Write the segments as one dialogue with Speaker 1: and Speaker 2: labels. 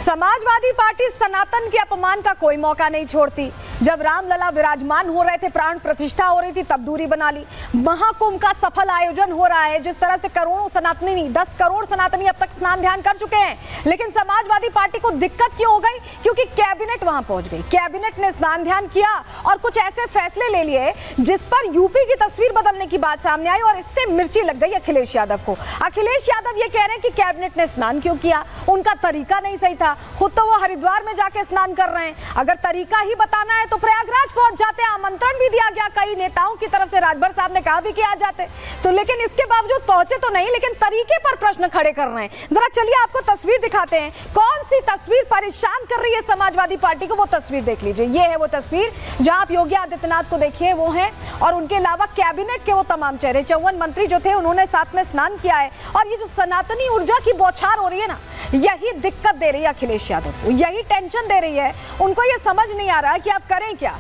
Speaker 1: Samajwadi party सनातन के अपमान का कोई मौका नहीं छोड़ती। जब रामलला विराजमान हो रहे थे, प्राण प्रतिष्ठा हो रही थी, तब दूरी बना ली। महाकुंभ का सफल आयोजन हो रहा है, जिस तरह से करोड़ों सनातनी, 10 करोड़ सनातनी अब तक स्नान ध्यान कर चुके हैं, लेकिन समाजवादी पार्टी को दिक्कत क्यों हो गई? क्योंकि कैबिनेट वहां पहुंच गई। कैबिनेट ने स्नान ध्यान किया और कुछ ऐसे फैसले ले लिए जिस पर यूपी की तस्वीर बदलने की बात सामने आई और इससे मिर्ची लग गई अखिलेश यादव को। अखिलेश यादव ये कह रहे हैं कि कैबिनेट ने स्नान क्यों किया, उनका तरीका नहीं सही था। खुद तो वो हरिद्वार में जाके स्नान कर रहे हैं। अगर तरीका ही बताना है तो प्रयागराज पहुंच जाते, आमंत्रण भी दिया गया कई नेताओं की तरफ से, राजभर साहब ने कहा भी कि आ जाते तो, लेकिन इसके बावजूद पहुंचे तो नहीं, लेकिन तरीके पर प्रश्न खड़े कर रहे हैं। जरा चलिए आपको तस्वीर दिखाते हैं, कौन सी तस्वीर परेशान कर रही है समाजवादी पार्टी को, वो तस्वीर देख लीजिए। ये है वो तस्वीर जहां आप योगी आदित्यनाथ को देखिए, वो है, और उनके अलावा कैबिनेट के वो तमाम चेहरे, 54 मंत्री जो थे, उन्होंने साथ में स्नान किया है। और ये जो सनातनी ऊर्जा की बौछार हो रही है ना, यही दिक्कत दे रही है अखिलेश यादव को, यही टेंशन दे रही है उनको। ये समझ नहीं आ रहा है कि आप करें क्या,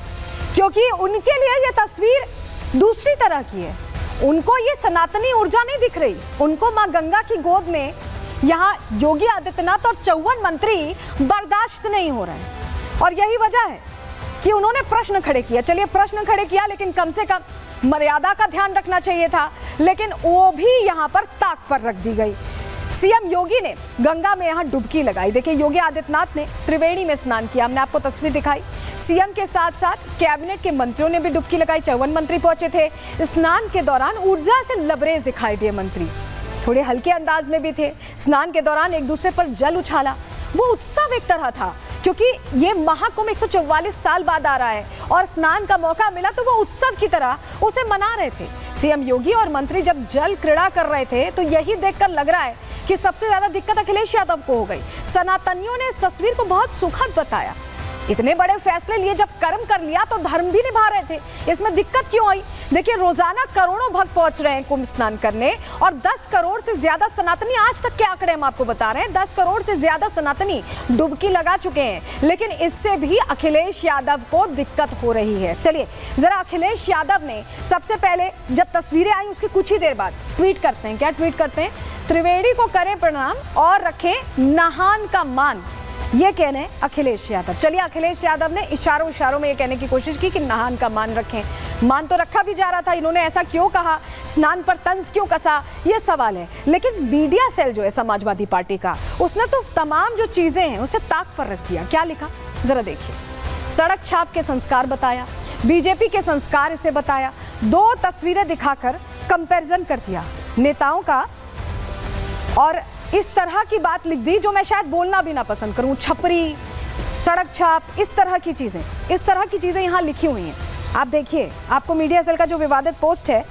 Speaker 1: क्योंकि उनके लिए ये तस्वीर दूसरी तरह की है। उनको ये सनातनी ऊर्जा नहीं दिख रही, उनको मां गंगा की गोद में यहाँ योगी आदित्यनाथ और 54 मंत्री बर्दाश्त नहीं हो रहे हैं। और यही वजह है कि उन्होंने प्रश्न खड़े किया। चलिए प्रश्न खड़े किया, लेकिन कम से कम मर्यादा का ध्यान रखना चाहिए था, लेकिन वो भी यहाँ पर ताक पर रख दी गई। सीएम योगी ने गंगा में यहाँ डुबकी लगाई। देखिए, योगी आदित्यनाथ ने त्रिवेणी में स्नान किया, हमने आपको तस्वीर दिखाई। सीएम के साथ साथ कैबिनेट के मंत्रियों ने भी डुबकी लगाई, 54 मंत्री पहुंचे थे। स्नान के दौरान ऊर्जा से लबरेज दिखाई दिए मंत्री, थोड़े हल्के अंदाज में भी थे। स्नान के दौरान एक दूसरे पर जल उछाला, वो उत्सव एक तरह था, क्योंकि ये महाकुंभ 144 साल बाद आ रहा है और स्नान का मौका मिला तो वो उत्सव की तरह उसे मना रहे थे। सीएम योगी और मंत्री जब जल क्रीड़ा कर रहे थे तो यही देखकर लग रहा है कि सबसे ज्यादा दिक्कत अखिलेश यादव को हो गई। सनातनियों ने इस तस्वीर को बहुत सुखद बताया। इतने बड़े फैसले लिए, जब कर्म कर लिया तो धर्म भी निभा रहे थे, इसमें दिक्कत क्यों आई? देखिए, रोजाना करोड़ों भक्त पहुंच रहे हैं कुंभ स्नान करने और 10 करोड़ से ज्यादा सनातनी, आज तक के आंकड़े हम आपको बता रहे हैं, 10 करोड़ से ज्यादा सनातनी डुबकी लगा चुके हैं, लेकिन इससे भी अखिलेश यादव को दिक्कत हो रही है। चलिए जरा अखिलेश यादव ने सबसे पहले, जब तस्वीरें आई उसके कुछ ही देर बाद ट्वीट करते हैं। क्या ट्वीट करते हैं? त्रिवेणी को करें प्रणाम और रखें नहान का मान, ये कहने अखिलेश यादव। चलिए, अखिलेश यादव ने इशारों में ये कहने की कोशिश की कि नहान का मान रखें। मान तो रखा भी जा रहा था, इन्होंने ऐसा क्यों कहा, स्नान पर तंज क्यों कसा, ये सवाल है। लेकिन मीडिया सेल जो है समाजवादी पार्टी का, उसने तो तमाम जो चीजें हैं उसे ताक पर रख दिया। क्या लिखा जरा देखिए। सड़क छाप के संस्कार बताया, बीजेपी के संस्कार इसे बताया, 2 तस्वीरें दिखाकर कंपैरिजन कर दिया नेताओं का, और इस तरह की बात लिख दी जो मैं शायद बोलना भी ना पसंद करूं। छपरी, सड़क छाप, इस तरह की चीजें यहाँ लिखी हुई हैं। आप देखिए, आपको मीडिया सेल का जो विवादित पोस्ट है,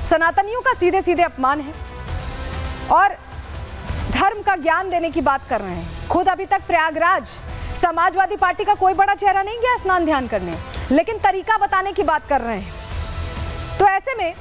Speaker 1: सनातनियों का सीधे सीधे अपमान है और धर्म का ज्ञान देने की बात कर रहे हैं। खुद अभी तक प्रयागराज समाजवादी पार्टी का कोई बड़ा चेहरा नहीं गया स्नान ध्यान करने, लेकिन तरीका बताने की बात कर रहे हैं। तो ऐसे में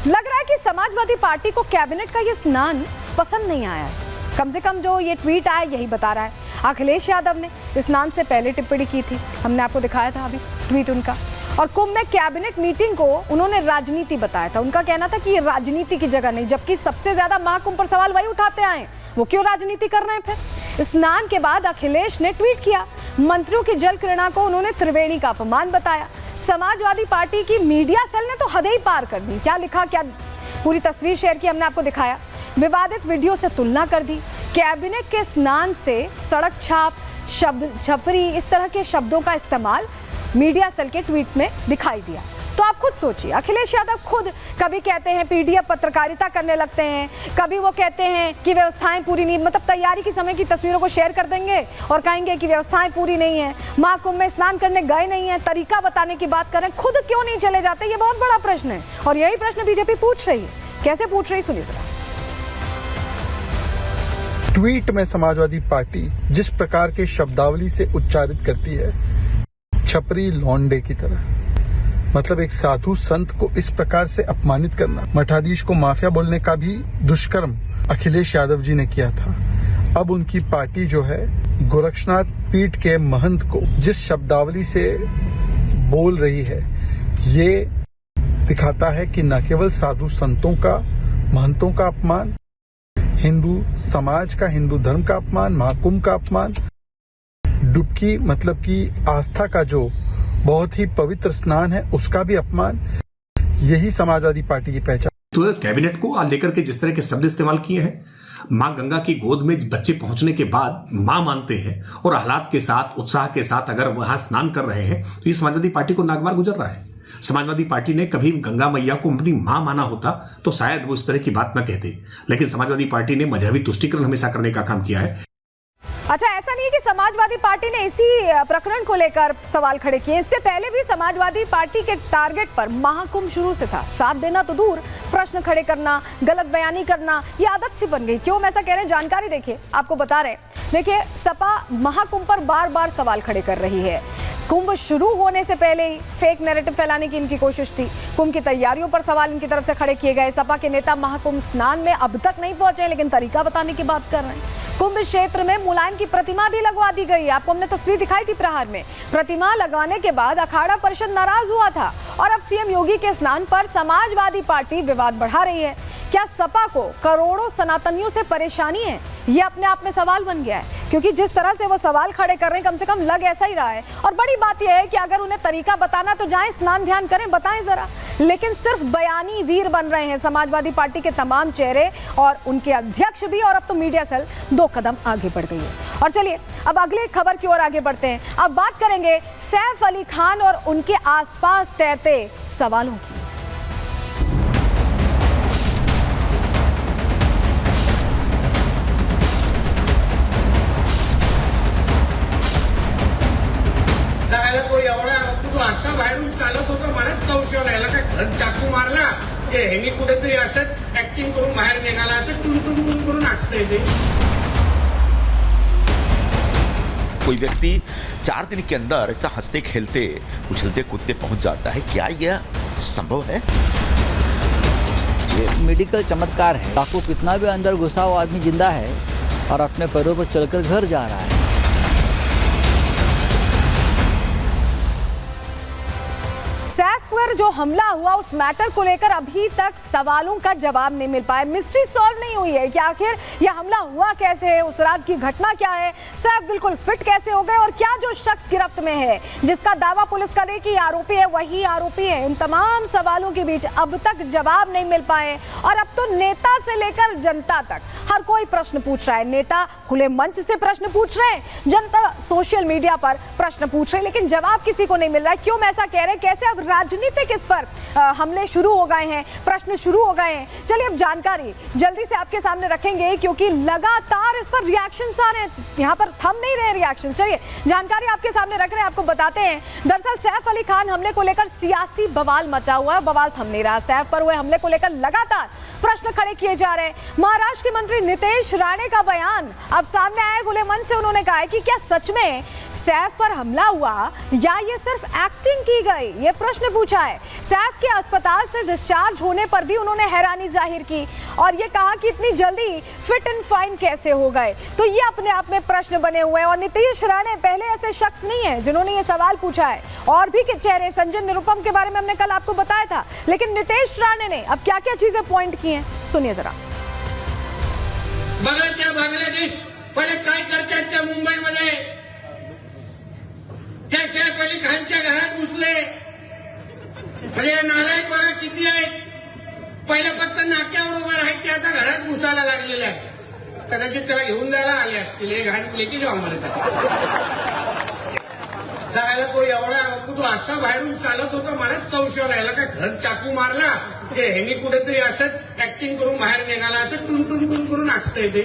Speaker 1: लग रहा है कि समाजवादी पार्टी को कैबिनेट का ये स्नान पसंद नहीं आया है। कम से कम जो ये ट्वीट आया यही बता रहा है। अखिलेश यादव ने स्नान से पहले टिप्पणी की थी, हमने आपको दिखाया था अभी ट्वीट उनका, और कुंभ में कैबिनेट मीटिंग को उन्होंने राजनीति बताया था। उनका कहना था कि ये राजनीति की जगह नहीं, जबकि सबसे ज्यादा महाकुंभ पर सवाल वही उठाते आए, वो क्यों राजनीति कर रहे हैं फिर? स्नान के बाद अखिलेश ने ट्वीट किया, मंत्रियों की जल क्रीड़ा को उन्होंने त्रिवेणी का अपमान बताया। समाजवादी पार्टी की मीडिया सेल ने तो हदें ही पार कर दी। क्या लिखा, क्या पूरी तस्वीर शेयर की, हमने आपको दिखाया। विवादित वीडियो से तुलना कर दी, कैबिनेट के स्नान से सड़क छाप, छपरी, इस तरह के शब्दों का इस्तेमाल मीडिया सेल के ट्वीट में दिखाई दिया। तो आप खुद सोचिए, अखिलेश यादव खुद कभी कहते हैं पीडीएफ पत्रकारिता करने लगते हैं, कभी वो कहते हैं कि व्यवस्थाएं पूरी नहीं, मतलब तैयारी के समय की तस्वीरों को शेयर कर देंगे और कहेंगे कि व्यवस्थाएं पूरी नहीं है, महाकुंभ में स्नान करने गए नहीं है, तरीका बताने की बात करें, खुद क्यों नहीं चले जाते? ये बहुत बड़ा प्रश्न है और यही प्रश्न बीजेपी पूछ रही है। कैसे पूछ रही, सुनिए जरा।
Speaker 2: ट्वीट में समाजवादी पार्टी जिस प्रकार के शब्दावली से उच्चारित करती है, छपरी लौंडे की तरह, मतलब एक साधु संत को इस प्रकार से अपमानित करना, मठाधीश को माफिया बोलने का भी दुष्कर्म अखिलेश यादव जी ने किया था। अब उनकी पार्टी जो है, गोरक्षनाथ पीठ के महंत को जिस शब्दावली से बोल रही है, ये दिखाता है कि न केवल साधु संतों का, महंतों का अपमान, हिंदू समाज का, हिंदू धर्म का अपमान, महाकुंभ का अपमान, डुबकी मतलब कि आस्था का जो बहुत ही पवित्र स्नान है उसका भी अपमान, यही समाजवादी पार्टी की पहचान।
Speaker 3: तो कैबिनेट को लेकर के जिस तरह के शब्द इस्तेमाल किए हैं, मां गंगा की गोद में बच्चे पहुंचने के बाद मां मानते हैं और हालात के साथ उत्साह के साथ अगर वहां स्नान कर रहे हैं तो ये समाजवादी पार्टी को नागवार गुजर रहा है। समाजवादी पार्टी ने कभी गंगा मैया को अपनी मां माना होता तो शायद वो इस तरह की बात न कहते, लेकिन समाजवादी पार्टी ने मजहबी तुष्टीकरण हमेशा करने का काम किया है।
Speaker 1: अच्छा, ऐसा नहीं है कि समाजवादी पार्टी ने इसी प्रकरण को लेकर सवाल खड़े किए, इससे पहले भी समाजवादी पार्टी के टारगेट पर महाकुंभ शुरू से था। साथ देना तो दूर, प्रश्न खड़े करना, गलत बयानी करना, ये आदत सी बन गई। क्यों हम ऐसा कह रहे हैं, जानकारी देखिए, आपको बता रहे हैं। देखिए, सपा महाकुंभ पर बार बार सवाल खड़े कर रही है। कुंभ शुरू होने से पहले ही फेक नैरेटिव फैलाने की इनकी कोशिश थी। कुंभ की तैयारियों पर सवाल इनकी तरफ से खड़े किए गए। सपा के नेता महाकुंभ स्नान में अब तक नहीं पहुंचे, लेकिन तरीका बताने की बात कर रहे हैं। कुंभ क्षेत्र में मुलायम की प्रतिमा भी लगवा दी गई। आपको हमने तस्वीर दिखाई थी प्रहार में। प्रतिमा लगवाने के बाद अखाड़ा परिषद नाराज हुआ था और अब सीएम योगी के स्नान पर समाजवादी पार्टी विवाद बढ़ा रही है। क्या सपा को करोड़ों सनातनियों से परेशानी है? ये अपने आप में सवाल बन गया है, क्योंकि जिस तरह से वो सवाल खड़े कर रहे हैं, कम से कम लग ऐसा ही रहा है। और बड़ी बात यह है कि अगर उन्हें तरीका बताना तो जाएं, स्नान ध्यान करें, बताएं जरा। लेकिन सिर्फ बयानी वीर बन रहे हैं समाजवादी पार्टी के तमाम चेहरे और उनके अध्यक्ष भी, और अब तो मीडिया सेल 2 कदम आगे बढ़ गई है। और चलिए अब अगले खबर की ओर आगे बढ़ते हैं। अब बात करेंगे सैफ अली खान और उनके आसपास तैरते सवालों की।
Speaker 4: बाहेरून चालत होतं, मलाच संशय राहिला का घरात चाकू मारला की ह्यांनी कुठेतरी असंच ऍक्टिंग करून बाहेर निघाला, असं टुन करून असतंय ते।
Speaker 5: कोई व्यक्ति 4 दिन के अंदर ऐसा हंसते खेलते उछलते कूदते पहुंच जाता है, क्या यह संभव है?
Speaker 6: ये मेडिकल चमत्कार है। चाकू कितना भी अंदर घुसा हुआ आदमी जिंदा है और अपने पैरों पर चलकर घर जा रहा है।
Speaker 1: सैफ पर जो हमला हुआ उस मैटर को लेकर अभी तक सवालों का जवाब नहीं मिल पाया। मिस्ट्री सॉल्व नहीं हुई है कि आखिर यह हमला हुआ कैसे है, उस रात की घटना क्या है, सैफ बिल्कुल फिट कैसे हो गए और क्या जो शख्स गिरफ्त में है जिसका दावा पुलिस करे कि आरोपी है वही आरोपी है। इन तमाम सवालों के बीच अब तक जवाब नहीं मिल पाए और अब तो नेता से लेकर जनता तक हर कोई प्रश्न पूछ रहा है। नेता खुले मंच से प्रश्न पूछ रहे हैं, जनता सोशल मीडिया पर प्रश्न पूछ रहे हैं, लेकिन जवाब किसी को नहीं मिल रहा है। क्यों मैं ऐसा कह रहे हैं, कैसे अब राजनीतिक इस पर हमले शुरू हो गए हैं, प्रश्न शुरू हो गए हैं। चलिए अब जानकारी जल्दी से आपके सामने रखेंगे, क्योंकि लगातार इस पर रिएक्शंस आ रहे हैं, यहाँ पर थम नहीं रहे रिएक्शंस। चलिए जानकारी आपके सामने रख रहे हैं, आपको बताते हैं। दरअसल सैफ अली खान हमले को लेकर सियासी बवाल मचा हुआ है, बवाल थम नहीं रहा। सैफ पर हुए हमले को लेकर लगातार प्रश्न खड़े किए जा रहे हैं। महाराष्ट्र के मंत्री नितेश राणे का बयान अब सामने आया। खुले मन से उन्होंने कहा है कि क्या सच में सैफ पर हमला हुआ या ये सिर्फ एक्टिंग की गई, ये प्रश्न पूछा है। सैफ के अस्पताल से डिस्चार्ज होने पर भी उन्होंने हैरानी जाहिर की और ये कहा कि इतनी जल्दी फिट एंड फाइन कैसे हो गए। तो ये अपने आप में प्रश्न बने हुए हैं और नितेश राणे पहले ऐसे शख्स नहीं है जिन्होंने ये सवाल पूछा है। और भी के चेहरे, संजय निरुपम के बारे में हमने कल आपको बताया था, लेकिन नितेश राणे ने अब क्या क्या चीजें पॉइंट की हैं, सुनिए जरा।
Speaker 4: बघा त्या बांगलादेश पहिले काय करतात त्या मुंबईमध्ये, त्या सैफ अली खानच्या घरात घुसले, म्हणजे नालायक बघा किती आहेत। पहिलं फक्त नाक्यावर उभं राहायचे, आता घरात घुसायला लागलेले आहे। कदाचित त्याला घेऊन जायला आले असतील, हे घाण लेकी जो आम्हाला जायला तो एवढा तो असा बाहेरून चालत होता, मलाच संशय राहिला का घरात चाकू मारला की ह्यांनी कुठेतरी असंच ऍक्टिंग करून बाहेर निघाला, असं टुन करून असतंय ते।